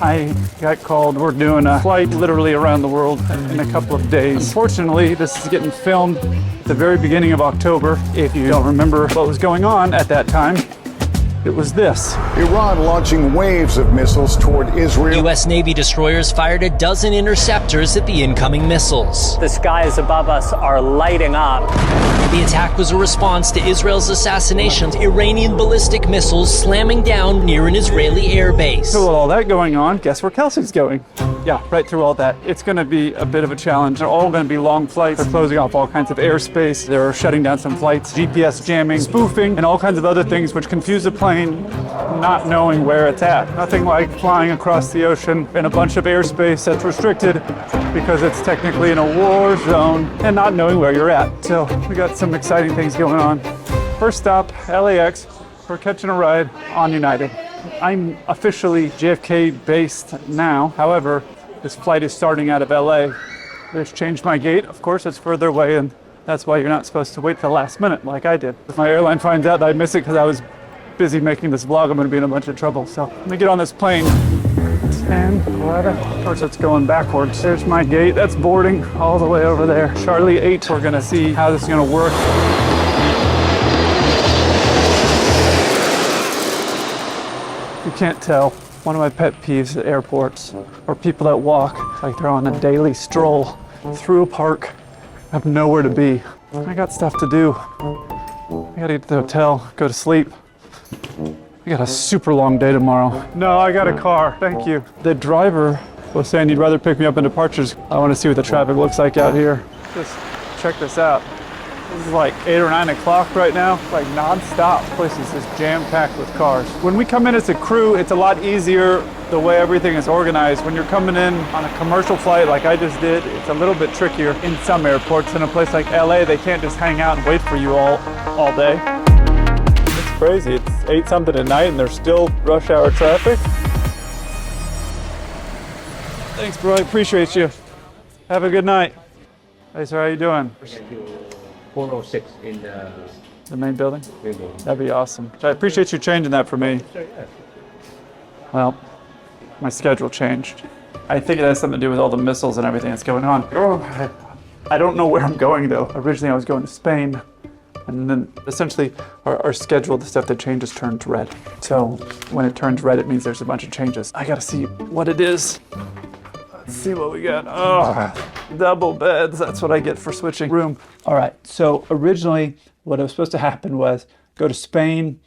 I got called. We're doing a flight literally around the world in a couple of days. Unfortunately, this is getting filmed at the very beginning of October. If you don't remember what was going on at that time, it was this. Iran launching waves of missiles toward Israel. U.S. Navy destroyers fired a dozen interceptors at the incoming missiles. The skies above us are lighting up. The attack was a response to Israel's assassination of Iranian ballistic missiles slamming down near an Israeli airbase. So with all that going on, guess where Kelsey's going? Yeah, right through all that. It's going to be a bit of a challenge. They're all going to be long flights. They're closing off all kinds of airspace. They're shutting down some flights, GPS jamming, spoofing, and all kinds of other things which confuse the plane, not knowing where it's at. Nothing like flying across the ocean in a bunch of airspace that's restricted because it's technically in a war zone and not knowing where you're at. So we got some exciting things going on. First stop, LAX. We're catching a ride on United. I'm officially JFK based now. However, this flight is starting out of LA. They just changed my gate. Of course, it's further away, and that's why you're not supposed to wait till the last minute like I did. If my airline finds out that I miss it because I was busy making this vlog, I'm going to be in a bunch of trouble. So let me get on this plane. 10, 11. Of course, it's going backwards. There's my gate. That's boarding all the way over there. Charlie 8. We're going to see how this is going to work. You can't tell. One of my pet peeves at airports are people that walk like they're on a daily stroll through a park, have nowhere to be. I got stuff to do. I gotta get to the hotel, go to sleep. I got a super long day tomorrow. No, I got a car, thank you. The driver was saying he'd rather pick me up in departures. I wanna see what the traffic looks like out here. Just check this out. This is like 8 or 9 o'clock right now, like non-stop. This place is just jam-packed with cars. When we come in as a crew, it's a lot easier the way everything is organized. When you're coming in on a commercial flight like I just did, it's a little bit trickier in some airports. In a place like LA, they can't just hang out and wait for you all day. It's crazy. It's 8 something at night and there's still rush hour traffic. Thanks, bro. I appreciate you. Have a good night. Hey, sir, how you doing? 406 in the main building? main building. That'd be awesome. I appreciate you changing that for me. Well, my schedule changed. I think it has something to do with all the missiles and everything that's going on. I don't know where I'm going though. Originally I was going to Spain, and then essentially our schedule, the stuff that changes, turns red. So when it turns red, it means there's a bunch of changes. I gotta see what it is. Let's see what we got. Oh, double beds. That's what I get for switching room. All right, so originally what was supposed to happen was go to Spain,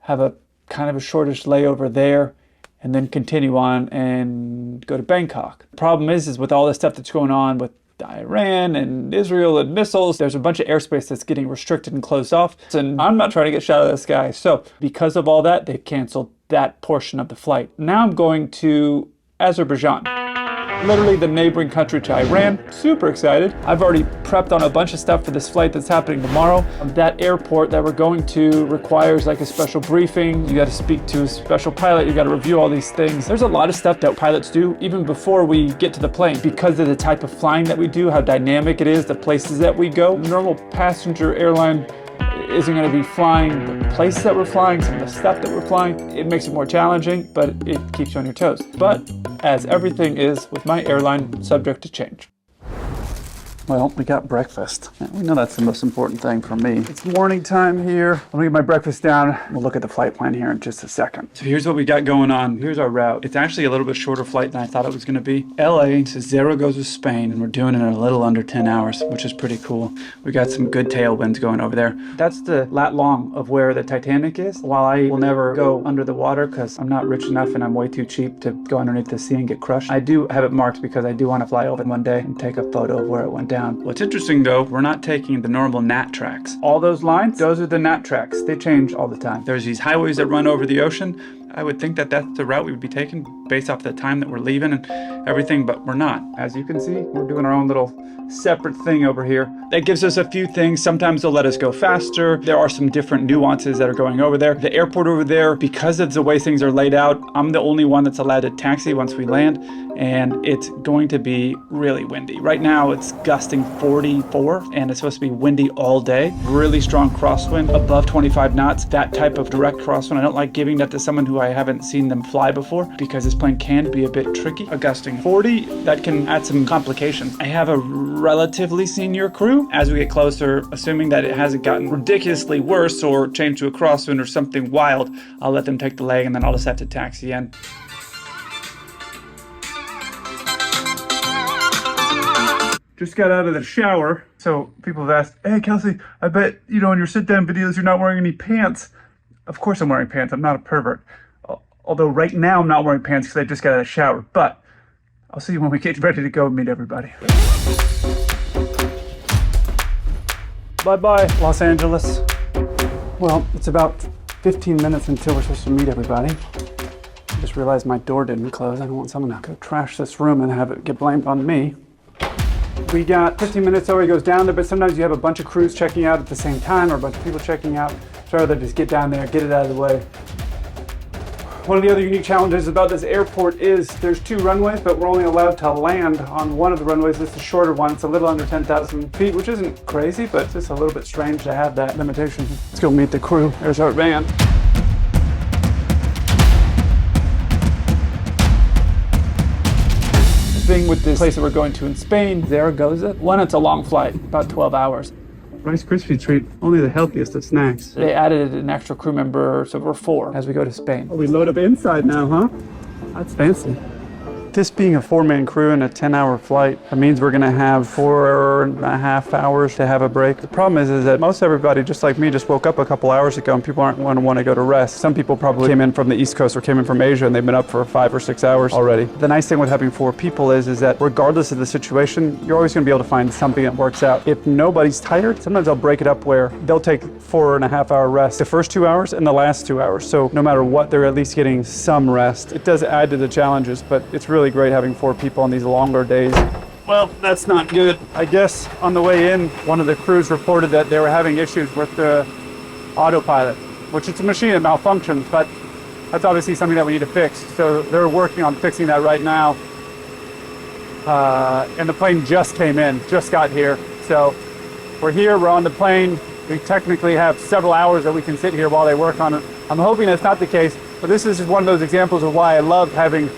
have a kind of a shortish layover there, and then continue on and go to Bangkok. The problem is with all this stuff that's going on with Iran and Israel and missiles, there's a bunch of airspace that's getting restricted and closed off. And I'm not trying to get shot out of the sky. So because of all that, they've canceled that portion of the flight. Now I'm going to Azerbaijan. Literally the neighboring country to Iran. Super excited. I've already prepped on a bunch of stuff for this flight that's happening tomorrow. That airport that we're going to requires like a special briefing. You got to speak to a special pilot. You got to review all these things. There's a lot of stuff that pilots do even before we get to the plane because of the type of flying that we do, how dynamic it is, the places that we go. Normal passenger airline isn't going to be flying the places that we're flying, some of the stuff that we're flying. It makes it more challenging, but it keeps you on your toes. But as everything is with my airline, subject to change. Well, we got breakfast. We know that's the most important thing for me. It's morning time here. Let me get my breakfast down. We'll look at the flight plan here in just a second. So here's what we got going on. Here's our route. It's actually a little bit shorter flight than I thought it was going to be. LA to Zaragoza, Spain, and we're doing it in a little under 10 hours, which is pretty cool. We got some good tailwinds going over there. That's the lat long of where the Titanic is. While I will never go under the water because I'm not rich enough and I'm way too cheap to go underneath the sea and get crushed, I do have it marked because I do want to fly over one day and take a photo of where it went down. What's interesting though, we're not taking the normal gnat tracks. All those lines, those are the gnat tracks. They change all the time. There's these highways that run over the ocean. I would think that that's the route we would be taking based off the time that we're leaving and everything, but we're not. As you can see, we're doing our own little separate thing over here. That gives us a few things. Sometimes they'll let us go faster. There are some different nuances that are going over there. The airport over there, because of the way things are laid out, I'm the only one that's allowed to taxi once we land, and it's going to be really windy. Right now it's gusting 44 and it's supposed to be windy all day. Really strong crosswind, above 25 knots, that type of direct crosswind. I don't like giving that to someone who I haven't seen them fly before because this plane can be a bit tricky. A gusting 40, that can add some complications. I have a relatively senior crew. As we get closer, assuming that it hasn't gotten ridiculously worse or changed to a crosswind or something wild, I'll let them take the leg and then I'll just have to taxi in. Just got out of the shower. So people have asked, hey Kelsey, I bet, in your sit down videos, you're not wearing any pants. Of course I'm wearing pants, I'm not a pervert. Although right now I'm not wearing pants because I just got out of the shower, but I'll see you when we get ready to go meet everybody. Bye-bye, Los Angeles. Well, it's about 15 minutes until we're supposed to meet everybody. I just realized my door didn't close. I don't want someone to go trash this room and have it get blamed on me. We got 15 minutes till it goes down there, but sometimes you have a bunch of crews checking out at the same time or a bunch of people checking out. So I'd rather just get down there, get it out of the way. One of the other unique challenges about this airport is there's 2 runways, but we're only allowed to land on one of the runways. This is the shorter one. It's a little under 10,000 feet, which isn't crazy, but it's just a little bit strange to have that limitation. Let's go meet the crew. There's our van. Thing with this place that we're going to in Spain, Zaragoza. One, it's a long flight, about 12 hours. Rice Krispie treat, only the healthiest of snacks. They added an extra crew member, so we're 4 as we go to Spain. Oh, we load up inside now, huh? That's fancy. This being a 4-man crew and a 10-hour flight, that means we're gonna have 4.5 hours to have a break. The problem is that most everybody, just like me, just woke up a couple hours ago and people aren't gonna wanna go to rest. Some people probably came in from the East Coast or came in from Asia and they've been up for 5 or 6 hours already. The nice thing with having 4 people is that regardless of the situation, you're always gonna be able to find something that works out. If nobody's tired, sometimes I'll break it up where they'll take 4.5 hour rest the first 2 hours and the last 2 hours. So no matter what, they're at least getting some rest. It does add to the challenges, but it's really great having 4 people on these longer days. Well, that's not good. I guess on the way in, one of the crews reported that they were having issues with the autopilot, which it's a machine that malfunctions, but that's obviously something that we need to fix. So they're working on fixing that right now. And the plane just came in, just got here. So we're here, we're on the plane. We technically have several hours that we can sit here while they work on it. I'm hoping that's not the case, but this is just one of those examples of why I love having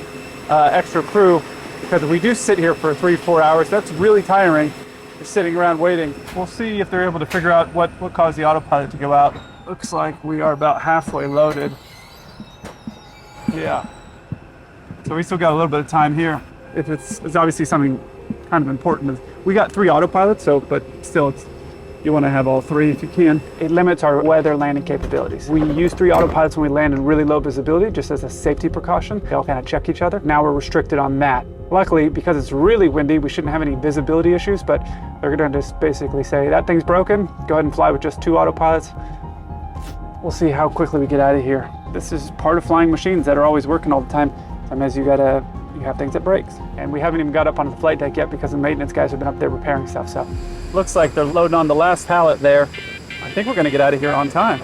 extra crew, because if we do sit here for 3-4 hours, that's really tiring, just sitting around waiting. We'll see if they're able to figure out what caused the autopilot to go out. Looks like we are about halfway loaded. Yeah. So we still got a little bit of time here. If it's obviously something kind of important. We got 3 autopilots, but still you want to have all 3 if you can. It limits our weather landing capabilities. We use 3 autopilots when we land in really low visibility, just as a safety precaution. They all kind of check each other. Now we're restricted on that. Luckily, because it's really windy, we shouldn't have any visibility issues, but they're going to just basically say, that thing's broken, go ahead and fly with just 2 autopilots. We'll see how quickly we get out of here. This is part of flying machines that are always working all the time. Sometimes you have things that breaks. And we haven't even got up onto the flight deck yet because the maintenance guys have been up there repairing stuff, so. Looks like they're loading on the last pallet there. I think we're gonna get out of here on time.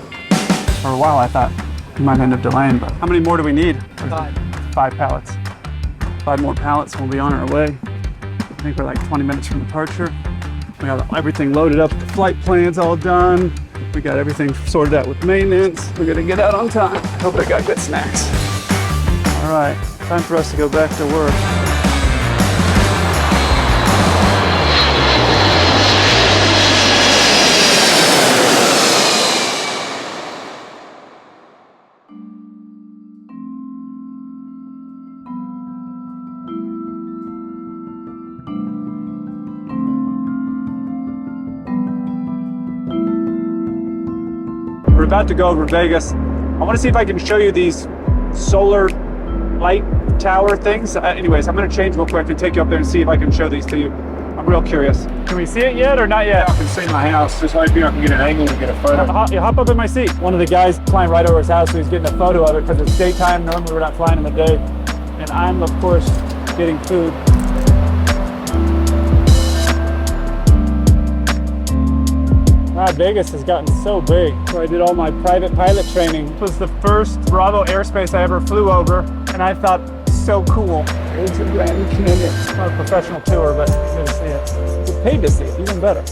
For a while I thought we might end up delaying, but how many more do we need? 5. 5 pallets. 5 more pallets and we'll be on our way. I think we're like 20 minutes from departure. We got everything loaded up, the flight plan's all done. We got everything sorted out with maintenance. We're gonna get out on time. Hope I got good snacks. All right, time for us to go back to work. We're about to go over Vegas. I want to see if I can show you these solar light tower things. Anyways, I'm going to change real quick and take you up there and see if I can show these to you. I'm real curious. Can we see it yet or not yet? I can see my house. Just hope you can get an angle and get a photo. Hop up in my seat. One of the guys flying right over his house, so he's getting a photo of it because it's daytime. Normally we're not flying in the day. And I'm, of course, getting food. Vegas has gotten so big. So I did all my private pilot training. This was the first Bravo airspace I ever flew over, and I thought, so cool. It's a Grand Canyon. It's not a professional tour, but good to see it. We're paid to see it, even better.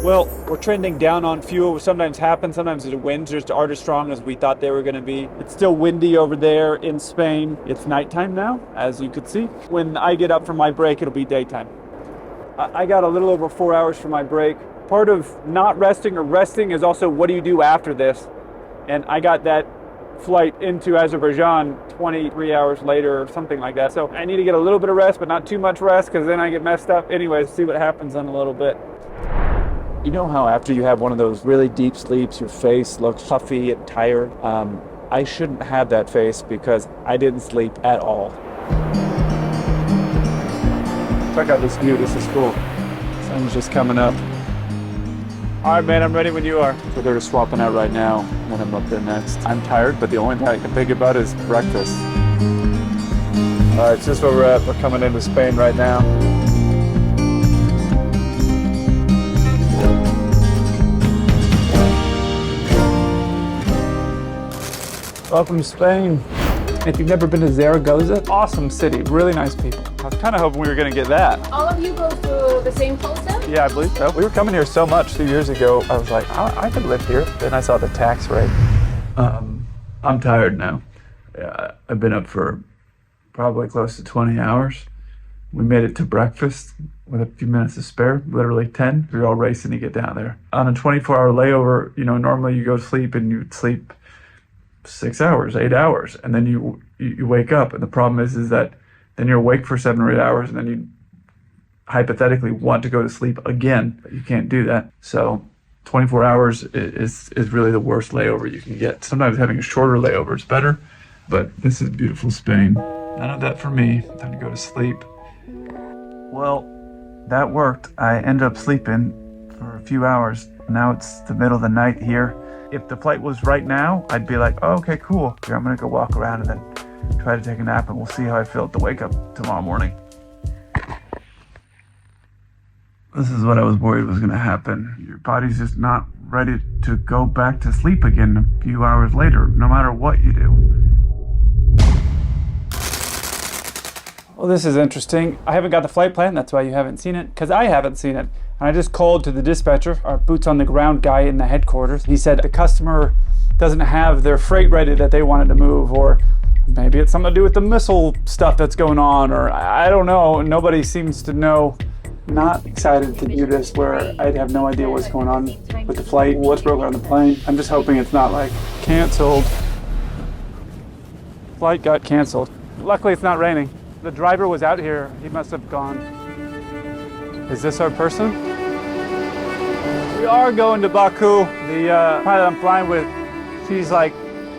Well, we're trending down on fuel, which sometimes happens. Sometimes the winds just aren't as strong as we thought they were going to be. It's still windy over there in Spain. It's nighttime now, as you could see. When I get up from my break, it'll be daytime. I got a little over 4 hours for my break. Part of not resting or resting is also what do you do after this? And I got that flight into Azerbaijan 23 hours later or something like that. So I need to get a little bit of rest, but not too much rest because then I get messed up. Anyways, see what happens in a little bit. You know how after you have one of those really deep sleeps, your face looks puffy and tired? I shouldn't have that face because I didn't sleep at all. Check out this view, this is cool. Sun's just coming up. All right, man, I'm ready when you are. So they're just swapping out right now when I'm up there next. I'm tired, but the only thing I can think about is breakfast. All right, it's just where we're at. We're coming into Spain right now. Welcome to Spain. If you've never been to Zaragoza, awesome city, really nice people. I was kind of hoping we were going to get that. All of you go to the same hostel? Yeah, I believe so. We were coming here so much 2 years ago, I was like, I could live here. Then I saw the tax rate. I'm tired now. Yeah, I've been up for probably close to 20 hours. We made it to breakfast with a few minutes to spare, literally 10. We were all racing to get down there. On a 24-hour layover, normally you go to sleep and you sleep 6 hours, 8 hours, and then you wake up. And the problem is that then you're awake for 7 or 8 hours, and then you hypothetically want to go to sleep again, but you can't do that. So 24 hours is really the worst layover you can get. Sometimes having a shorter layover is better, but this is beautiful Spain. None of that for me. Time to go to sleep. Well, that worked. I ended up sleeping for a few hours. Now it's the middle of the night here. If the flight was right now, I'd be like, oh, okay, cool. Here, I'm gonna go walk around and then try to take a nap, and we'll see how I feel at the wake up tomorrow morning. This is what I was worried was gonna happen. Your body's just not ready to go back to sleep again a few hours later, no matter what you do. Well, this is interesting. I haven't got the flight plan, that's why you haven't seen it, because I haven't seen it. And I just called to the dispatcher, our boots on the ground guy in the headquarters. He said the customer doesn't have their freight ready that they wanted to move, or maybe it's something to do with the missile stuff that's going on, or I don't know. Nobody seems to know. Not excited to do this where I'd have no idea what's going on with the flight, what's broken on the plane. I'm just hoping it's not like canceled. Flight got canceled. Luckily it's not raining. The driver was out here. He must have gone. Is this our person? We are going to Baku. The pilot I'm flying with, she's like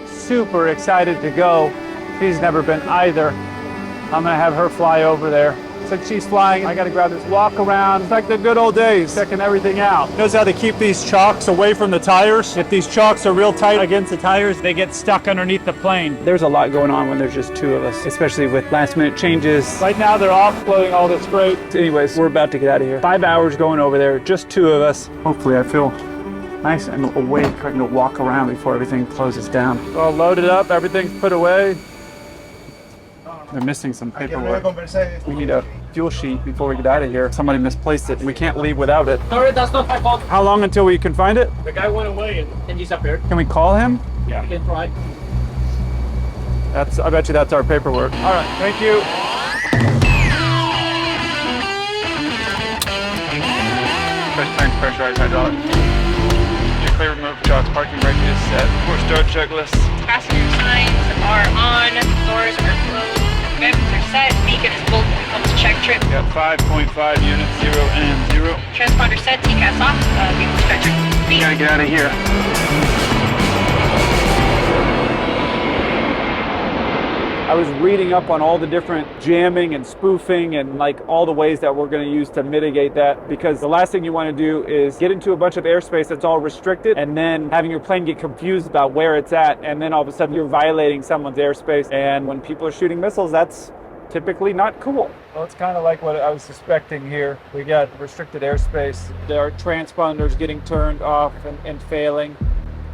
super excited to go. She's never been either. I'm gonna have her fly over there. Since she's flying, I gotta grab this walk around. It's like the good old days, checking everything out. Knows how to keep these chocks away from the tires. If these chocks are real tight against the tires, they get stuck underneath the plane. There's a lot going on when there's just two of us, especially with last minute changes. Right now they're offloading all this freight. Anyways, we're about to get out of here. 5 hours going over there, just two of us. Hopefully I feel nice and awake, trying to walk around before everything closes down. All loaded up, everything's put away. They're missing some paperwork. We need a fuel sheet before we get out of here. Somebody misplaced it. We can't leave without it. Sorry, that's not my fault. How long until we can find it? The guy went away and disappeared. Can we call him? Yeah. You can try. I bet you that's our paperwork. All right, thank you. Press tank pressurized hydraulic. Clear remove chocks, parking brake is set. Poor start checklist. Passenger signs are on, doors are closed, weapons are set, beacon is pulled, comes check trip. Got 5.5 units, 0 and 0. Transponder set, TCAS off, vehicle stretcher. We gotta get out of here. I was reading up on all the different jamming and spoofing and like all the ways that we're going to use to mitigate that, because the last thing you want to do is get into a bunch of airspace that's all restricted and then having your plane get confused about where it's at, and then all of a sudden you're violating someone's airspace, and when people are shooting missiles, that's typically not cool. Well, it's kind of like what I was suspecting here. We got restricted airspace. There are transponders getting turned off and failing.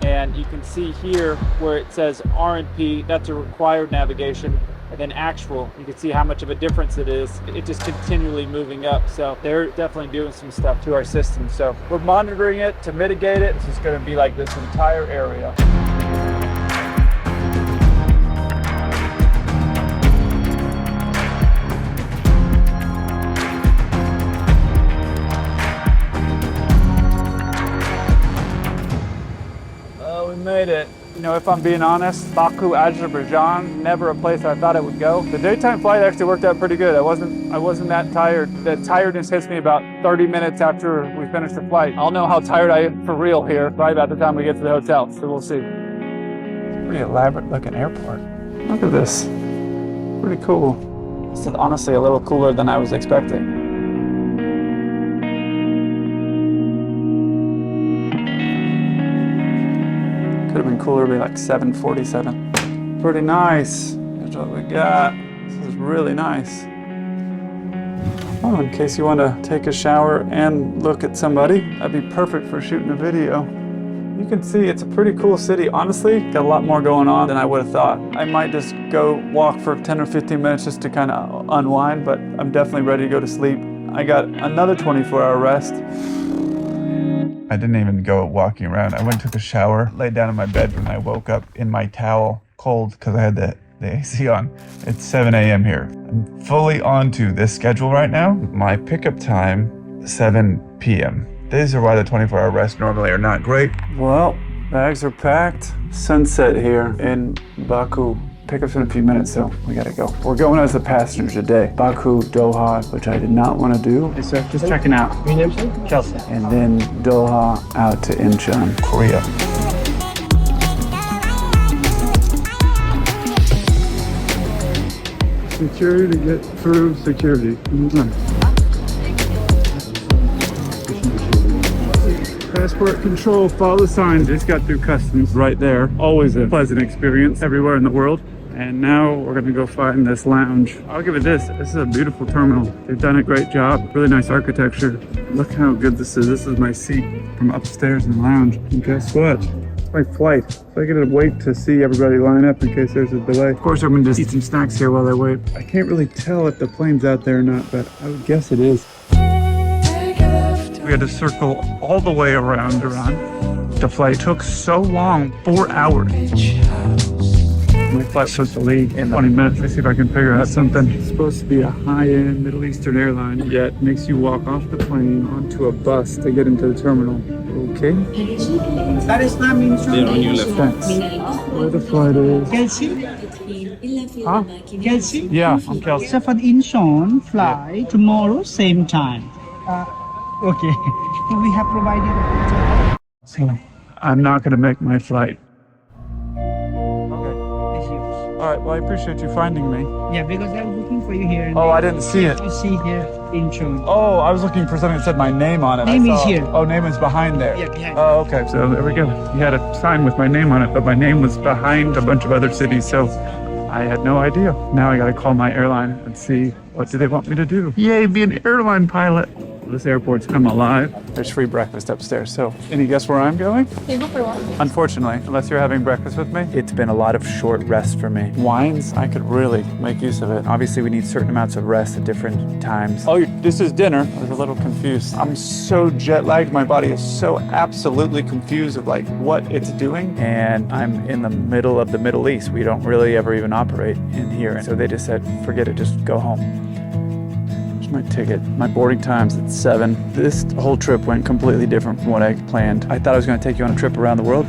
And you can see here where it says R&P, that's a required navigation. and then actual. You can see how much of a difference it is. It just continually moving up. So they're definitely doing some stuff to our system. So we're monitoring it to mitigate it. It's just going to be like this entire area. We made it. You know, if I'm being honest, Baku, Azerbaijan, never a place I thought it would go. The daytime flight actually worked out pretty good. I wasn't that tired. The tiredness hits me about 30 minutes after we finish the flight. I'll know how tired I am for real here, right about the time we get to the hotel, so we'll see. It's a pretty elaborate looking airport. Look at this. Pretty cool. This is honestly a little cooler than I was expecting. Could have been cooler, it'd be like 747. Pretty nice. Here's what we got. This is really nice. Oh, in case you want to take a shower and look at somebody, that'd be perfect for shooting a video. You can see it's a pretty cool city. Honestly, got a lot more going on than I would have thought. I might just go walk for 10 or 15 minutes just to kind of unwind, but I'm definitely ready to go to sleep. I got another 24-hour rest. I didn't even go walking around. I went and took a shower, laid down in my bed when I woke up in my towel, cold because I had the AC on. It's 7 a.m. here. I'm fully onto this schedule right now. My pickup time, 7 p.m. These are why the 24-hour rests normally are not great. Well, bags are packed. Sunset here in Baku. Pickup's in a few minutes, so we gotta go. We're going as a passenger today. Baku, Doha, which I did not want to do. Hey, sir, just checking out. Your name, sir? Chelsea. And then Doha out to Incheon, Korea. Security to get through security. Passport control, follow the signs. Just got through customs right there. Always a pleasant experience everywhere in the world. And now we're gonna go find this lounge. I'll give it this. This is a beautiful terminal. They've done a great job. Really nice architecture. Look how good this is. This is my seat from upstairs in the lounge. And guess what? It's my flight. So I gotta wait to see everybody line up in case there's a delay. Of course, I'm gonna just eat some snacks here while I wait. I can't really tell if the plane's out there or not, but I would guess it is. We had to circle all the way around Iran. The flight took so long, 4 hours. My flight was to leave in 20 minutes. Let's see if I can figure out something. It's supposed to be a high-end Middle Eastern airline, yet makes you walk off the plane onto a bus to get into the terminal. Okay. That is not mean on your left. Thanks. Where the flight is. Kelsey? Huh? Kelsey? Yeah, I'm Kelsey. So for the Incheon fly tomorrow, same time. Okay. So we have provided. So I'm not going to make my flight. All right, well, I appreciate you finding me. Yeah, because I was looking for you here. Oh, I didn't see it. You see here, Incheon. Oh, I was looking for something that said my name on it. Name I is saw- here. Oh, name is behind there. Yeah, behind. Oh, okay. So there we go. He had a sign with my name on it, but my name was behind a bunch of other cities, so I had no idea. Now I got to call my airline and see what do they want me to do. Yay, be an airline pilot. This airport's come alive. There's free breakfast upstairs. So, any guess where I'm going? Table for one. Unfortunately, unless you're having breakfast with me, it's been a lot of short rest for me. Wines, I could really make use of it. Obviously, we need certain amounts of rest at different times. Oh, this is dinner. I was a little confused. I'm so jet lagged. My body is so absolutely confused of like what it's doing. And I'm in the middle of the Middle East. We don't really ever even operate in here. And so they just said, forget it, just go home. My ticket. My boarding time's at 7. This whole trip went completely different from what I planned. I thought I was going to take you on a trip around the world,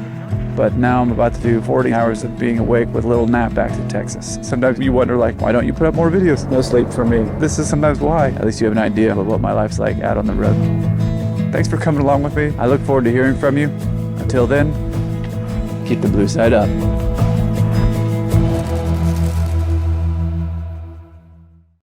but now I'm about to do 40 hours of being awake with a little nap back to Texas. Sometimes you wonder, like, why don't you put up more videos? No sleep for me. This is sometimes why. At least you have an idea of what my life's like out on the road. Thanks for coming along with me. I look forward to hearing from you. Until then, keep the blue side up.